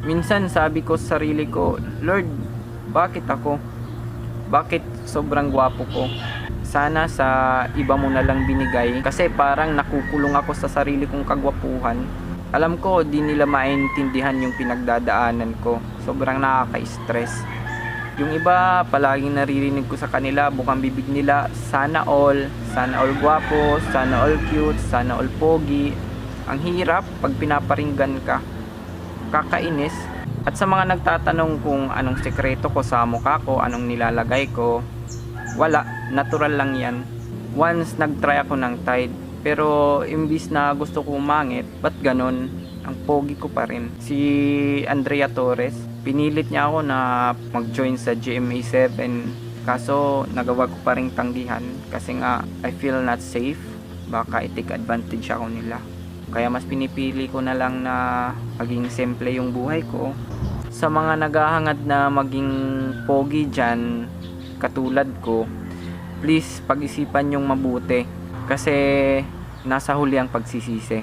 Minsan sabi ko sa sarili ko, Lord, bakit ako? Bakit sobrang gwapo ko? Sana sa iba mo na lang binigay kasi parang nakukulong ako sa sarili kong kagwapuhan. Alam ko di nila maintindihan yung pinagdadaanan ko. Sobrang nakaka-stress. Yung iba palaging naririnig ko sa kanila, bukang bibig nila, sana all gwapo, sana all cute, sana all pogi. Ang hirap pag pinaparinggan ka. Kakainis. At sa mga nagtatanong kung anong sekreto ko sa mukha ko, anong nilalagay ko, wala, natural lang yan. Once nagtry ako ng Tide, pero imbis na gusto ko umangit, ba't ganon? Ang pogi ko pa rin. Si Andrea Torres, pinilit niya ako na mag-join sa GMA7, kaso nagawa ko pa rin tanggihan kasi nga I feel not safe. Baka i-take advantage ako nila. Kaya mas pinipili ko na lang na maging simple yung buhay ko. Sa mga naghahangad na maging pogi dyan, katulad ko, please pag-isipan yung mabuti. Kasi nasa huli ang pagsisisi.